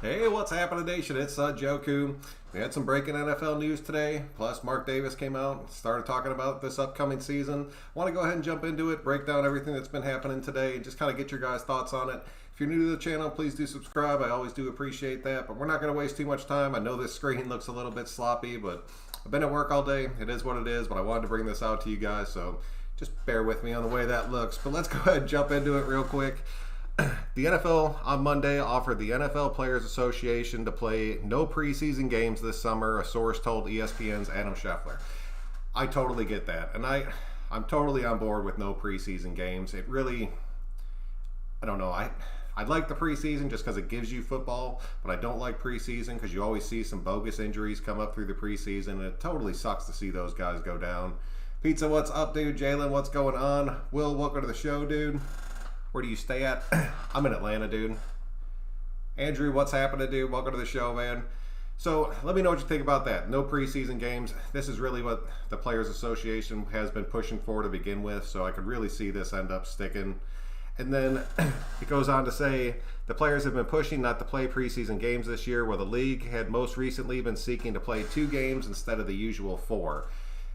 Hey, what's happening, Nation? It's Joku. We had some breaking NFL news today. Plus, Mark Davis came out and started talking about this upcoming season. I want to go ahead and jump into it, break down everything that's been happening today, and just kind of get your guys' thoughts on it. If you're new to the channel, please do subscribe. I always do appreciate that, but we're not going to waste too much time. I know this screen looks a little bit sloppy, but I've been at work all day. It is what it is, but I wanted to bring this out to you guys, so just bear with me on the way that looks. But let's go ahead and jump into it real quick. The NFL on Monday offered the NFL Players Association to play no preseason games this summer, a source told ESPN's Adam Scheffler. I totally get that, and I'm totally on board with no preseason games. It really, I don't know, I like the preseason just because it gives you football, but I don't like preseason because you always see some bogus injuries come up through the preseason, and it totally sucks to see those guys go down. Pizza, what's up, dude? Jalen, what's going on? Will, welcome to the show, dude. Where do you stay at? I'm in Atlanta, dude. Andrew, what's happening, dude? Welcome to the show, man. So let me know what you think about that. No preseason games. This is really what the Players Association has been pushing for to begin with, so I could really see this end up sticking. And then it goes on to say the players have been pushing not to play preseason games this year, where the league had most recently been seeking to play 2 games instead of the usual 4.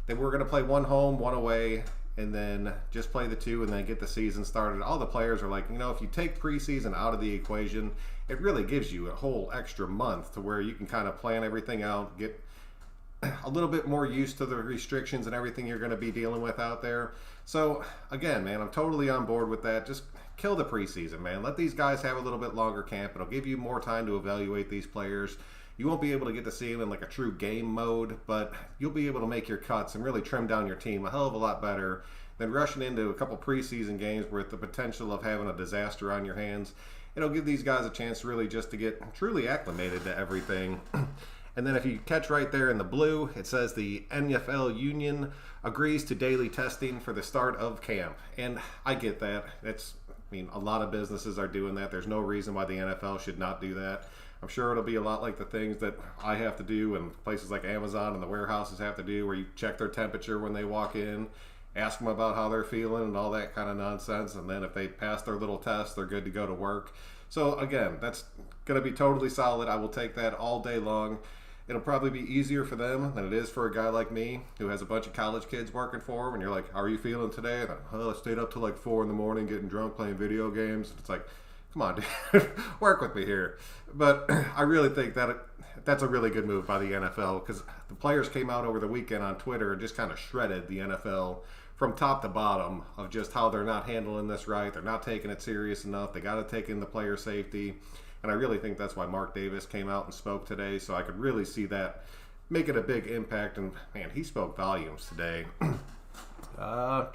They were going to play 1 home, 1 away, and then just play the 2 and then get the season started. All the players are like, if you take preseason out of the equation, it really gives you a whole extra month to where you can kind of plan everything out, get a little bit more used to the restrictions and everything you're going to be dealing with out there. So again, man, I'm totally on board with that. Just kill the preseason, man. Let these guys have a little bit longer camp. It'll give you more time to evaluate these players. You won't be able to get to see them in like a true game mode, but you'll be able to make your cuts and really trim down your team a hell of a lot better than rushing into a couple preseason games with the potential of having a disaster on your hands. It'll give these guys a chance really just to get truly acclimated to everything. And then if you catch right there in the blue, it says the NFL union agrees to daily testing for the start of camp. And I get that. A lot of businesses are doing that. There's no reason why the NFL should not do that. I'm sure it'll be a lot like the things that I have to do and places like Amazon and the warehouses have to do, where you check their temperature when they walk in, ask them about how they're feeling and all that kind of nonsense, and then if they pass their little test, they're good to go to work. So again, that's going to be totally solid. I will take that all day long. It'll probably be easier for them than it is for a guy like me who has a bunch of college kids working for him, and you're like, how are you feeling today? And I stayed up till like 4 in the morning getting drunk playing video games. It's like, come on, dude, work with me here. But I really think that that's a really good move by the NFL, because the players came out over the weekend on Twitter and just kind of shredded the NFL from top to bottom of just how they're not handling this right. They're not taking it serious enough. They got to take in the player safety. And I really think that's why Mark Davis came out and spoke today. So I could really see that making a big impact. And man, he spoke volumes today. I've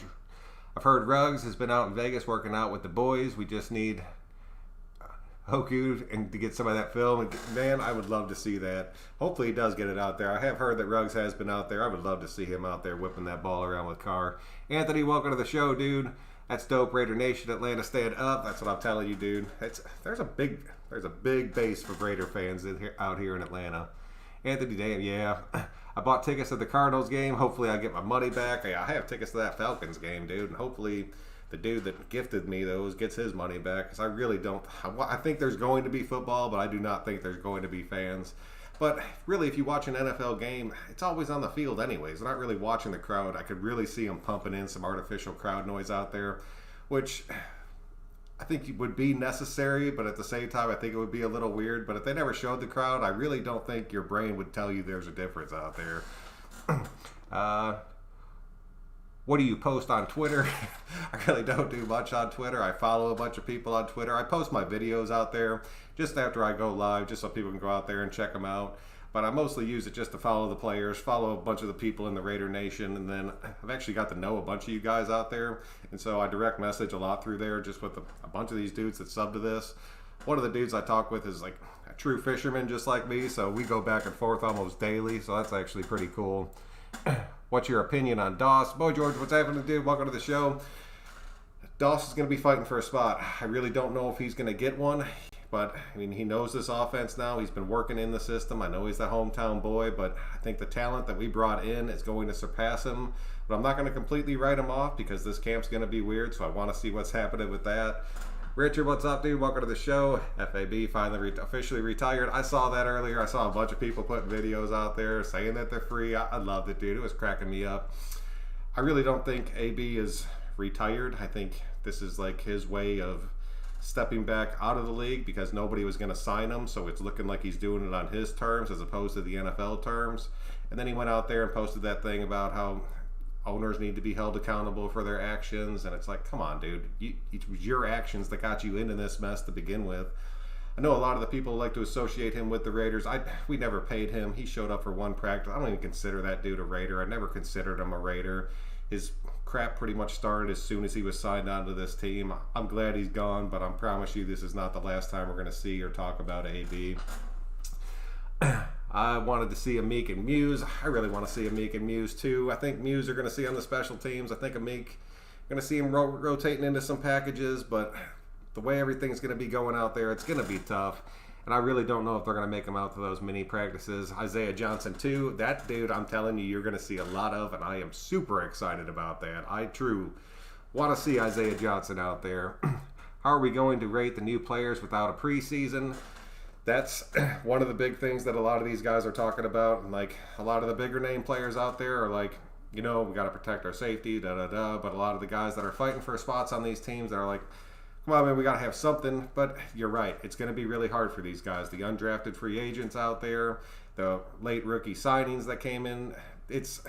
heard Ruggs has been out in Vegas working out with the boys. We just need Hoku and to get some of that film. And man, I would love to see that. Hopefully he does get it out there. I have heard that Ruggs has been out there. I would love to see him out there whipping that ball around with Carr. Anthony, welcome to the show, dude. That's dope. Raider Nation, Atlanta, stand up. That's what I'm telling you, dude. There's a big base for Raider fans out here in Atlanta. Anthony, damn, yeah. I bought tickets to the Cardinals game. Hopefully I get my money back. I have tickets to that Falcons game, dude. And hopefully the dude that gifted me those gets his money back, because I really don't. I think there's going to be football, but I do not think there's going to be fans. But really, if you watch an NFL game, it's always on the field anyways. They're not really watching the crowd. I could really see them pumping in some artificial crowd noise out there, which I think would be necessary, but at the same time, I think it would be a little weird. But if they never showed the crowd, I really don't think your brain would tell you there's a difference out there. What do you post on Twitter? I really don't do much on Twitter. I follow a bunch of people on Twitter. I post my videos out there just after I go live, just so people can go out there and check them out. But I mostly use it just to follow the players, follow a bunch of the people in the Raider Nation, and then I've actually got to know a bunch of you guys out there. And so I direct message a lot through there just with a bunch of these dudes that sub to this. One of the dudes I talk with is like a true fisherman just like me, so we go back and forth almost daily, so that's actually pretty cool. What's your opinion on Doss? Boy George, what's happening, dude? Welcome to the show. Doss is going to be fighting for a spot. I really don't know if he's going to get one, but I mean, he knows this offense now. He's been working in the system. I know he's the hometown boy, but I think the talent that we brought in is going to surpass him. But I'm not going to completely write him off, because this camp's going to be weird, so I want to see what's happening with that. Richard, what's up, dude? Welcome to the show. FAB finally officially retired. I saw that earlier. I saw a bunch of people putting videos out there saying that they're free. I loved it, dude. It was cracking me up. I really don't think AB is retired. I think this is like his way of stepping back out of the league because nobody was going to sign him, so it's looking like he's doing it on his terms as opposed to the NFL terms. And then he went out there and posted that thing about how owners need to be held accountable for their actions, and it's like, come on, dude. It was your actions that got you into this mess to begin with. I know a lot of the people like to associate him with the Raiders. We never paid him. He showed up for one practice. I don't even consider that dude a Raider. I never considered him a Raider. His crap pretty much started as soon as he was signed onto this team. I'm glad he's gone, but I promise you this is not the last time we're going to see or talk about AB. I wanted to see Amik and Muse. I really want to see Amik and Muse too. I think Muse are going to see on the special teams. I think Amik going to see him rotating into some packages, but the way everything's going to be going out there, it's going to be tough. And I really don't know if they're going to make him out to those mini practices. Isaiah Johnson too. That dude, I'm telling you, you're going to see a lot of, and I am super excited about that. I true want to see Isaiah Johnson out there. How are we going to rate the new players without a preseason? That's one of the big things that a lot of these guys are talking about. And like a lot of the bigger name players out there are like, we got to protect our safety, But a lot of the guys that are fighting for spots on these teams that are like, come on, man, we got to have something. But you're right. It's going to be really hard for these guys. The undrafted free agents out there, the late rookie signings that came in, it's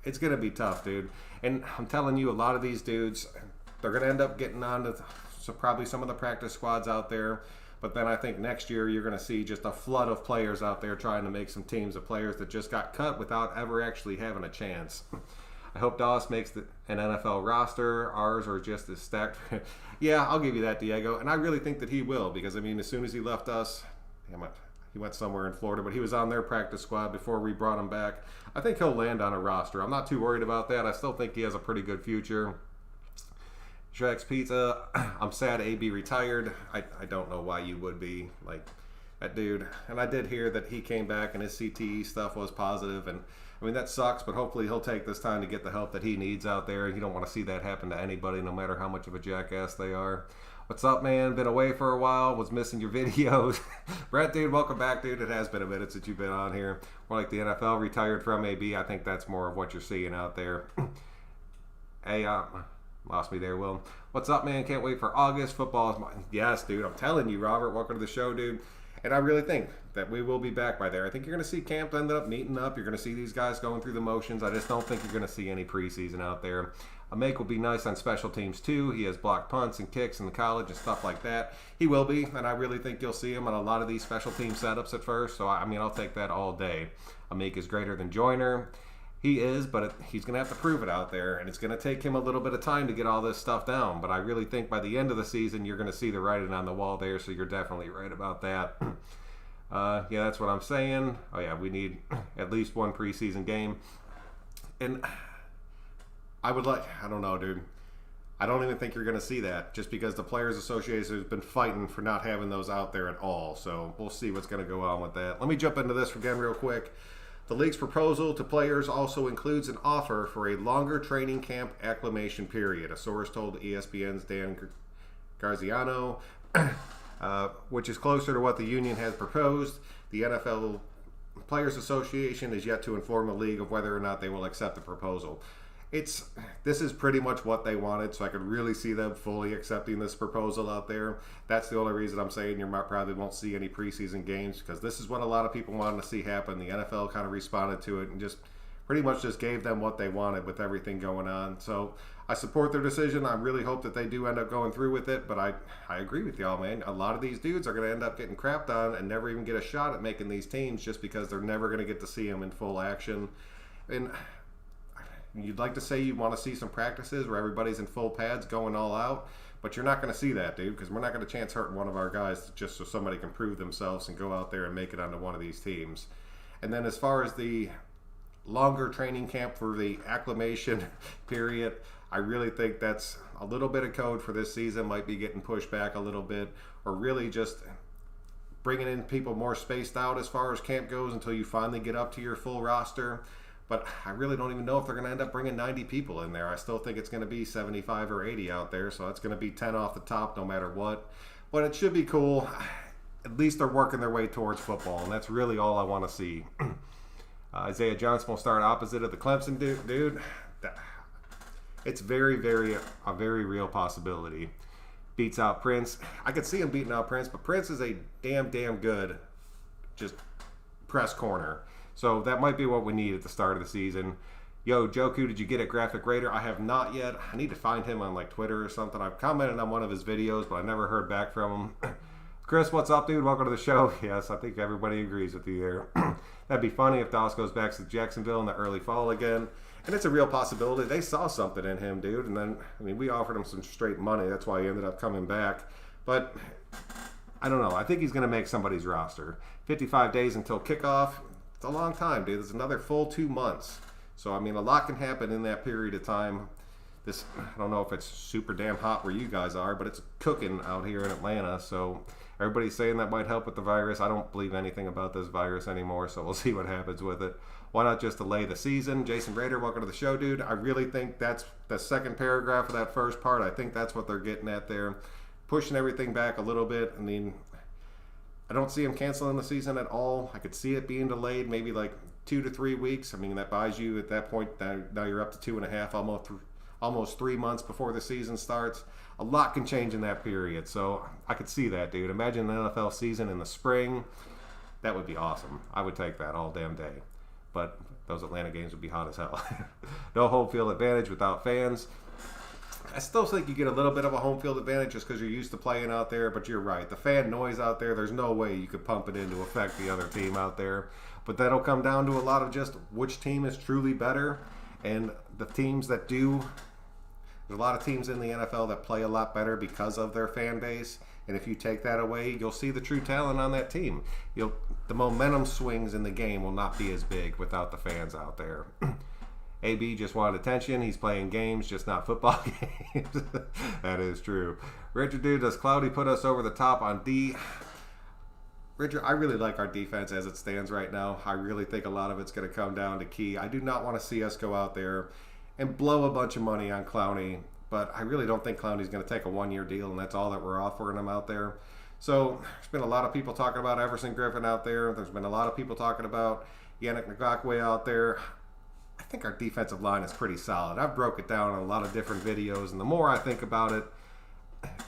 going to be tough, dude. And I'm telling you, a lot of these dudes, they're going to end up getting on to probably some of the practice squads out there. But then I think next year you're going to see just a flood of players out there trying to make some teams of players that just got cut without ever actually having a chance. I hope Dallas makes an NFL roster. Ours are just as stacked. Yeah, I'll give you that, Diego. And I really think that he will because, as soon as he left us, he went somewhere in Florida, but he was on their practice squad before we brought him back. I think he'll land on a roster. I'm not too worried about that. I still think he has a pretty good future. Shrek's Pizza, I'm sad AB retired. I don't know why you would be like that dude. And I did hear that he came back and his CTE stuff was positive. And that sucks, but hopefully he'll take this time to get the help that he needs out there. You don't want to see that happen to anybody, no matter how much of a jackass they are. What's up, man? Been away for a while. Was missing your videos. Brett, dude, welcome back, dude. It has been a minute since you've been on here. More like the NFL retired from AB. I think that's more of what you're seeing out there. Hey, lost me there, Will. What's up, man? Can't wait for August. Football is mine. Yes, dude. I'm telling you, Robert. Welcome to the show, dude. And I really think that we will be back by there. I think you're going to see camp end up meeting up. You're going to see these guys going through the motions. I just don't think you're going to see any preseason out there. Amik will be nice on special teams, too. He has blocked punts and kicks in the college and stuff like that. He will be, and I really think you'll see him on a lot of these special team setups at first. So, I'll take that all day. Amik is greater than Joyner. He is, but he's going to have to prove it out there, and it's going to take him a little bit of time to get all this stuff down. But I really think by the end of the season, you're going to see the writing on the wall there, so you're definitely right about that. Yeah, that's what I'm saying. Oh, yeah, we need at least one preseason game. And I don't know, dude. I don't even think you're going to see that just because the Players Association has been fighting for not having those out there at all. So we'll see what's going to go on with that. Let me jump into this again real quick. The league's proposal to players also includes an offer for a longer training camp acclimation period, a source told ESPN's Dan Garziano, which is closer to what the union has proposed. The NFL Players Association is yet to inform the league of whether or not they will accept the proposal. This is pretty much what they wanted, so I could really see them fully accepting this proposal out there. That's the only reason I'm saying you probably won't see any preseason games, because this is what a lot of people wanted to see happen. The NFL kind of responded to it and just pretty much just gave them what they wanted with everything going on. So I support their decision. I really hope that they do end up going through with it, but I agree with y'all, man. A lot of these dudes are going to end up getting crapped on and never even get a shot at making these teams just because they're never going to get to see them in full action. And you'd like to say you want to see some practices where everybody's in full pads going all out, but you're not going to see that, dude, because we're not going to chance hurting one of our guys just so somebody can prove themselves and go out there and make it onto one of these teams. And then as far as the longer training camp for the acclimation period, I really think that's a little bit of code for this season, might be getting pushed back a little bit, or really just bringing in people more spaced out as far as camp goes until you finally get up to your full roster. But I really don't even know if they're going to end up bringing 90 people in there. I still think it's going to be 75 or 80 out there, so it's going to be 10 off the top no matter what. But it should be cool. At least they're working their way towards football, and that's really all I want to see. Isaiah Johnson will start opposite of the Clemson dude. It's a very real possibility. Beats out Prince. I could see him beating out Prince, but Prince is a damn good just press corner. So that might be what we need at the start of the season. Yo, Joku, did you get a graphic rater? I have not yet. I need to find him on like Twitter or something. I've commented on one of his videos, but I never heard back from him. Chris, what's up, dude? Welcome to the show. Yes, I think everybody agrees with you there. That'd be funny if Dallas goes back to Jacksonville in the early fall again. And it's a real possibility. They saw something in him, dude. And then, I mean, we offered him some straight money. That's why he ended up coming back. But I don't know. I think he's going to make somebody's roster. 55 days until kickoff. It's a long time, dude. It's another full 2 months. So, I mean, a lot can happen in that period of time. I don't know if it's super damn hot where you guys are, but it's cooking out here in Atlanta. So everybody's saying that might help with the virus. I don't believe anything about this virus anymore, so we'll see what happens with it. Why not just delay the season? Jason Rader, welcome to the show, dude. I really think that's the second paragraph of that first part. I think that's what they're getting at there. Pushing everything back a little bit. I mean, I don't see him canceling the season at all. I could see it being delayed maybe like 2 to 3 weeks. I mean, that buys you at that point, now you're up to 2.5, almost 3 months before the season starts. A lot can change in that period. So I could see that, dude. Imagine an NFL season in the spring. That would be awesome. I would take that all damn day. But those Atlanta games would be hot as hell. No home field advantage without fans. I still think you get a little bit of a home field advantage just because you're used to playing out there, but you're right. The fan noise out there, there's no way you could pump it in to affect the other team out there. But that'll come down to a lot of just which team is truly better. And the teams that do, there's a lot of teams in the NFL that play a lot better because of their fan base. And if you take that away, you'll see the true talent on that team. The momentum swings in the game will not be as big without the fans out there. AB just wanted attention. He's playing games, just not football games. That is true. Richard, dude, does Cloudy put us over the top on D? Richard, I really like our defense as it stands right now. I really think a lot of it's going to come down to Key. I do not want to see us go out there and blow a bunch of money on Clowney, but I really don't think Clowney's going to take a one-year deal, and that's all that we're offering him out there. So there's been a lot of people talking about Everson Griffin out there. There's been a lot of people talking about Yannick Ngakoue out there. I think our defensive line is pretty solid. I've broke it down in a lot of different videos, and the more I think about it,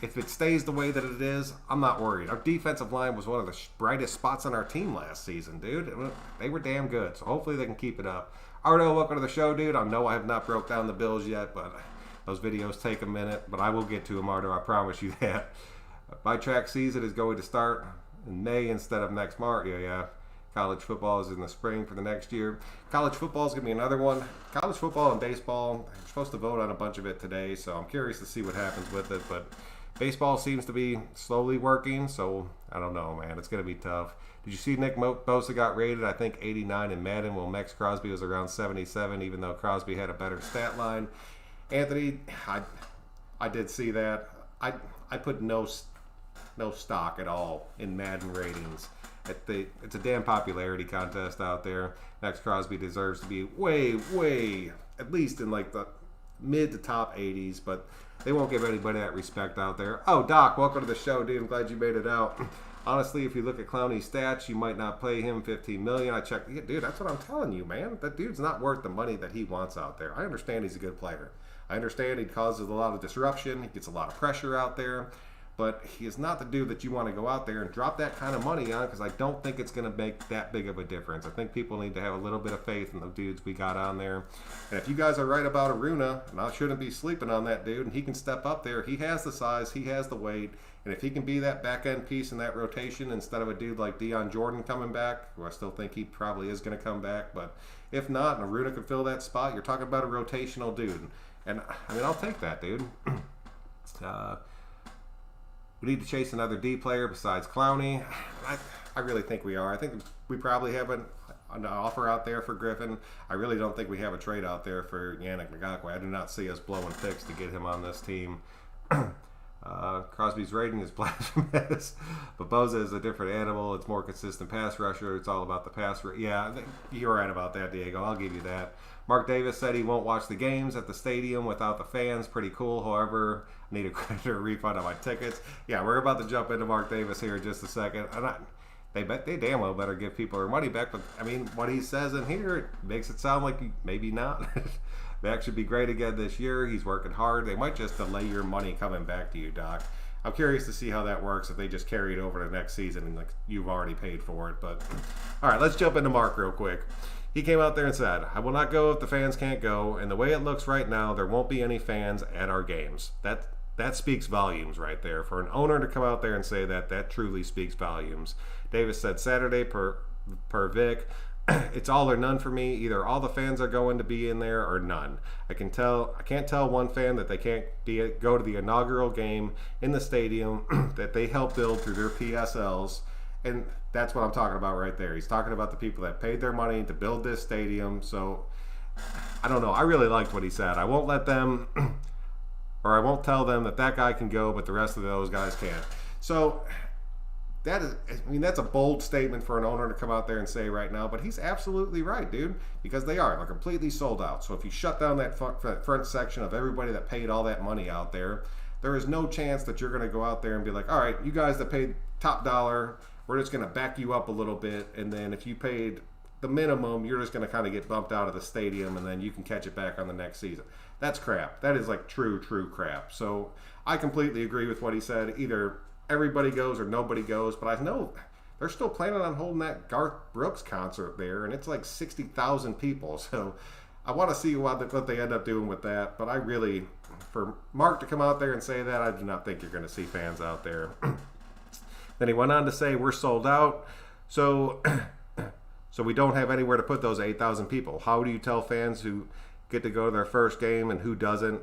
if it stays the way that it is, I'm not worried. Our defensive line was one of the brightest spots on our team last season, dude. They were damn good, so hopefully they can keep it up. Ardo, welcome to the show, dude. I know I have not broke down the Bills yet, but those videos take a minute, but I will get to them, Ardo. I promise you that. My track season is going to start in May instead of next March. Yeah. College football is in the spring for the next year. College football is going to be another one. College football and baseball, I'm supposed to vote on a bunch of it today, so I'm curious to see what happens with it. But baseball seems to be slowly working, so I don't know, man. It's going to be tough. Did you see Nick Bosa got rated, I think, 89 in Madden, while Max Crosby was around 77, even though Crosby had a better stat line? Anthony, I did see that. I put no stock at all in Madden ratings. It's a damn popularity contest out there. Max Crosby deserves to be way, at least in like the mid to top 80s, but they won't give anybody that respect out there. Oh, Doc, welcome to the show, dude. I'm glad you made it out. Honestly, if you look at Clowney's stats, you might not pay him $15 million. I checked. Yeah, dude, that's what I'm telling you, man. That dude's not worth the money that he wants out there. I understand he's a good player. I understand he causes a lot of disruption. He gets a lot of pressure out there. But he is not the dude that you want to go out there and drop that kind of money on, because I don't think it's going to make that big of a difference. I think people need to have a little bit of faith in the dudes we got on there. And if you guys are right about Aruna, and I shouldn't be sleeping on that dude, and he can step up there. He has the size, he has the weight, and if he can be that back-end piece in that rotation instead of a dude like Deion Jordan coming back, who I still think he probably is going to come back, but if not, and Aruna can fill that spot, you're talking about a rotational dude. And, I mean, I'll take that, dude. We need to chase another D player besides Clowney. I really think we are. I think we probably have an offer out there for Griffin. I really don't think we have a trade out there for Yannick Ngakoue. I do not see us blowing picks to get him on this team. Crosby's rating is blasphemous, but Bosa is a different animal. It's more consistent pass rusher. It's all about the pass. Yeah, you're right about that, Diego. I'll give you that. Mark Davis said he won't watch the games at the stadium without the fans. Pretty cool. However, I need a credit or refund on my tickets. Yeah, we're about to jump into Mark Davis here in just a second. And they damn well better give people their money back. But, I mean, what he says in here it makes it sound like maybe not. Mac should be great again this year. He's working hard. They might just delay your money coming back to you, Doc. I'm curious to see how that works if they just carry it over to next season and like you've already paid for it. But all right, let's jump into Mark real quick. He came out there and said, "I will not go if the fans can't go. And the way it looks right now, there won't be any fans at our games." That speaks volumes right there. For an owner to come out there and say that truly speaks volumes. Davis said Saturday per Vic. It's all or none for me. Either all the fans are going to be in there or none. I can't tell one fan that they can't go to the inaugural game in the stadium that they helped build through their PSLs. And that's what I'm talking about right there. He's talking about the people that paid their money to build this stadium. So I don't know. I really liked what he said. I won't let them, or I won't tell them that guy can go, but the rest of those guys can't. So that's a bold statement for an owner to come out there and say right now, but he's absolutely right, dude, because they're completely sold out. So if you shut down that front section of everybody that paid all that money out there, there is no chance that you're going to go out there and be like, all right, you guys that paid top dollar, we're just going to back you up a little bit, and then if you paid the minimum, you're just going to kind of get bumped out of the stadium, and then you can catch it back on the next season. That's crap. That is like true crap. So I completely agree with what he said. Either everybody goes or nobody goes, but I know they're still planning on holding that Garth Brooks concert there, and it's like 60,000 people. So I want to see what they end up doing with that. But I really, for Mark to come out there and say that, I do not think you're going to see fans out there. Then he went on to say, we're sold out, so we don't have anywhere to put those 8,000 people. How do you tell fans who get to go to their first game and who doesn't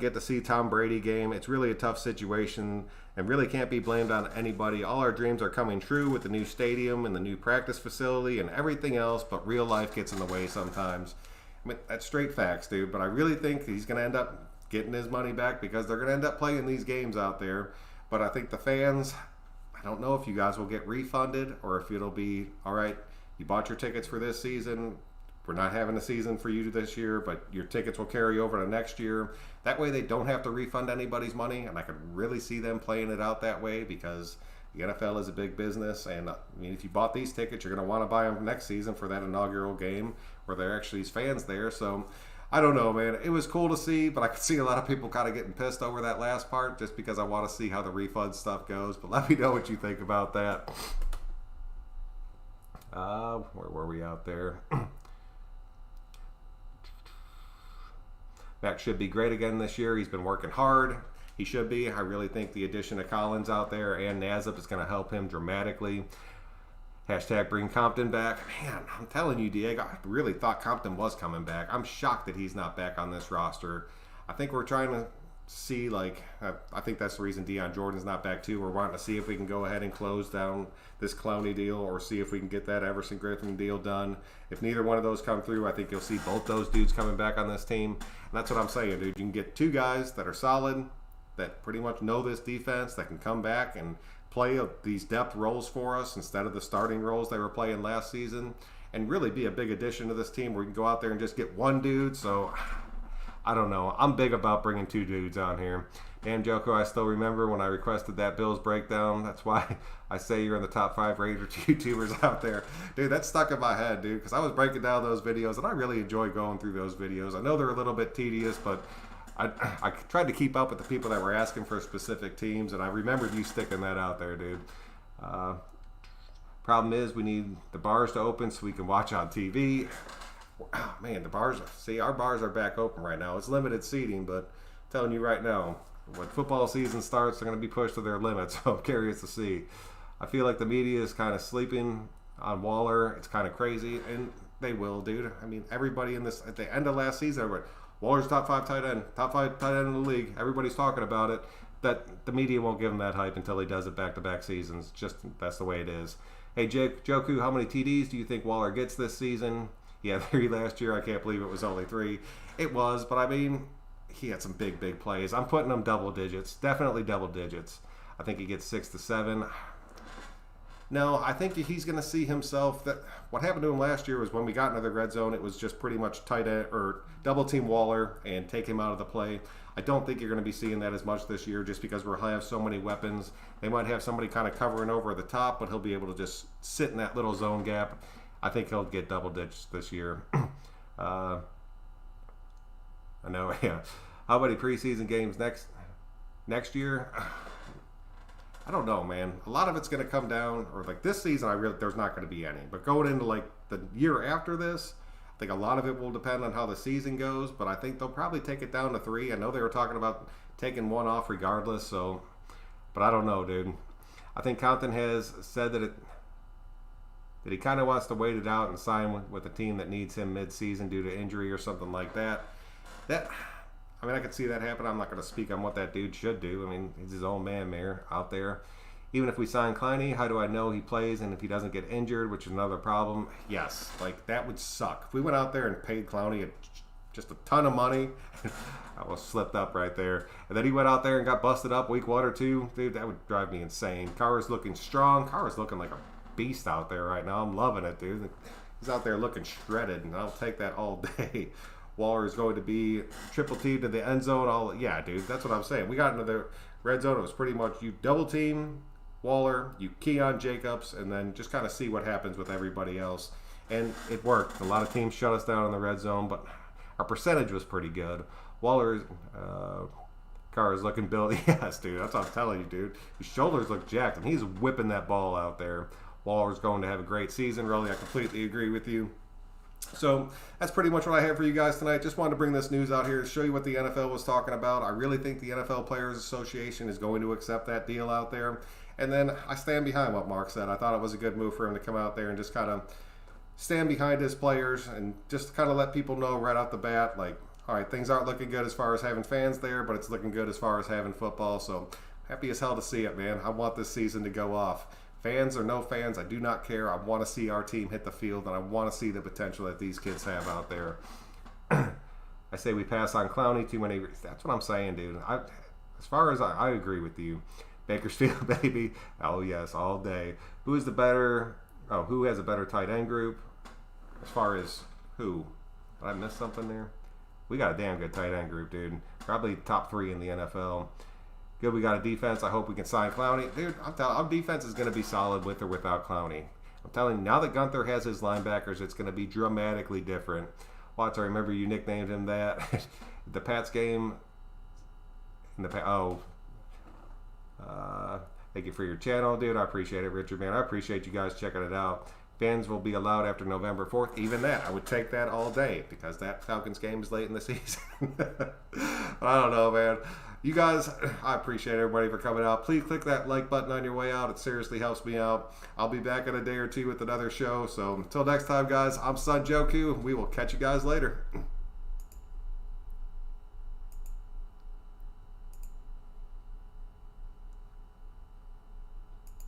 get to see Tom Brady game? It's really a tough situation and really can't be blamed on anybody. All our dreams are coming true with the new stadium and the new practice facility and everything else, but real life gets in the way sometimes. I mean, that's straight facts, dude, but I really think he's going to end up getting his money back because they're going to end up playing these games out there. But I think the fans, I don't know if you guys will get refunded or if it'll be, all right, you bought your tickets for this season, we're not having a season for you this year, but your tickets will carry over to next year. That way they don't have to refund anybody's money, and I could really see them playing it out that way because the NFL is a big business, and I mean, if you bought these tickets, you're going to want to buy them next season for that inaugural game where there actually is fans there. So I don't know, man. It was cool to see, but I could see a lot of people kind of getting pissed over that last part just because I want to see how the refund stuff goes. But let me know what you think about that. Where were we out there? Mac should be great again this year. He's been working hard. He should be. I really think the addition of Collins out there and Nassib is going to help him dramatically. Hashtag bring Compton back. Man, I'm telling you, Diego, I really thought Compton was coming back. I'm shocked that he's not back on this roster. I think we're trying to see, I think that's the reason Deion Jordan's not back too. We're wanting to see if we can go ahead and close down this Clowney deal or see if we can get that Everson Griffin deal done. If neither one of those come through, I think you'll see both those dudes coming back on this team. And that's what I'm saying, dude. You can get two guys that are solid, that pretty much know this defense, that can come back and play these depth roles for us instead of the starting roles they were playing last season, and really be a big addition to this team where we can go out there and just get one dude. So I don't know. I'm big about bringing two dudes on here. Damn, Joko, I still remember when I requested that Bills breakdown. That's why I say you're in the top 5 Raiders YouTubers out there. Dude, that's stuck in my head, dude, because I was breaking down those videos, and I really enjoy going through those videos. I know they're a little bit tedious, but I tried to keep up with the people that were asking for specific teams, and I remembered you sticking that out there, dude. Problem is, we need the bars to open so we can watch on TV. Oh, man, our bars are back open right now. It's limited seating, but I'm telling you right now, when football season starts, they're going to be pushed to their limits, so I'm curious to see. I feel like the media is kind of sleeping on Waller. It's kind of crazy, and they will, dude. I mean, everybody in this, at the end of last season, everybody, Waller's top 5 tight end in the league. Everybody's talking about it. That the media won't give him that hype until he does it back-to-back seasons. Just that's the way it is. Hey, Joku, how many TDs do you think Waller gets this season? He had 3 last year. I can't believe it was only 3. It was, but I mean, he had some big plays. I'm putting him double digits, definitely double digits. I think he gets 6 to 7. No, I think he's going to see himself. That what happened to him last year was when we got into the red zone, it was just pretty much tight end or double team Waller and take him out of the play. I don't think you're going to be seeing that as much this year, just because we'll have so many weapons. They might have somebody kind of covering over the top, but he'll be able to just sit in that little zone gap. I think he'll get double digits this year. I know. Yeah. How many preseason games next year? I don't know, man. A lot of it's going to come down, or like this season, there's not going to be any. But going into like the year after this, I think a lot of it will depend on how the season goes. But I think they'll probably take it down to 3. I know they were talking about taking 1 off regardless. So, but I don't know, dude. I think Compton has said that he kind of wants to wait it out and sign with a team that needs him mid-season due to injury or something like that. I mean, I could see that happen. I'm not going to speak on what that dude should do. I mean, he's his own man there out there. Even if we sign Clowney, how do I know he plays and if he doesn't get injured, which is another problem? Yes, like that would suck. If we went out there and paid Clowney just a ton of money, I was slipped up right there. And then he went out there and got busted up week 1 or 2. Dude, that would drive me insane. Carr's looking strong. Carr's looking like a beast out there right now. I'm loving it, dude. He's out there looking shredded, and I'll take that all day. Waller is going to be triple teamed to the end zone. Yeah, dude, that's what I'm saying. We got into the red zone. It was pretty much you double team Waller, you key on Jacobs, and then just kind of see what happens with everybody else. And it worked. A lot of teams shut us down in the red zone, but our percentage was pretty good. Waller's car is looking built. Yes, dude, that's what I'm telling you, dude. His shoulders look jacked, and he's whipping that ball out there. Waller's going to have a great season. Really, I completely agree with you. So that's pretty much what I have for you guys tonight. Just wanted to bring this news out here to show you what the NFL was talking about. I really think the NFL Players Association is going to accept that deal out there. And then I stand behind what Mark said. I thought it was a good move for him to come out there and just kind of stand behind his players and just kind of let people know right off the bat, like, all right, things aren't looking good as far as having fans there, but it's looking good as far as having football. So happy as hell to see it, man. I want this season to go off. Fans or no fans, I do not care. I want to see our team hit the field, and I want to see the potential that these kids have out there. I say we pass on Clowney too many. That's what I'm saying, dude. As far as I agree with you. Bakersfield, baby. Oh, yes, all day. Who has a better tight end group? As far as who? Did I miss something there? We got a damn good tight end group, dude. Probably top 3 in the NFL. Good, we got a defense. I hope we can sign Clowney. Dude, I'm telling you, our defense is going to be solid with or without Clowney. I'm telling you, now that Gunther has his linebackers, it's going to be dramatically different. Watch, I remember you nicknamed him that. The Pats game. Thank you for your channel, dude. I appreciate it, Richard, man. I appreciate you guys checking it out. Fans will be allowed after November 4th. Even that, I would take that all day because that Falcons game is late in the season. I don't know, man. You guys, I appreciate everybody for coming out. Please click that like button on your way out. It seriously helps me out. I'll be back in a day or two with another show. So until next time, guys, I'm Son Joku. We will catch you guys later.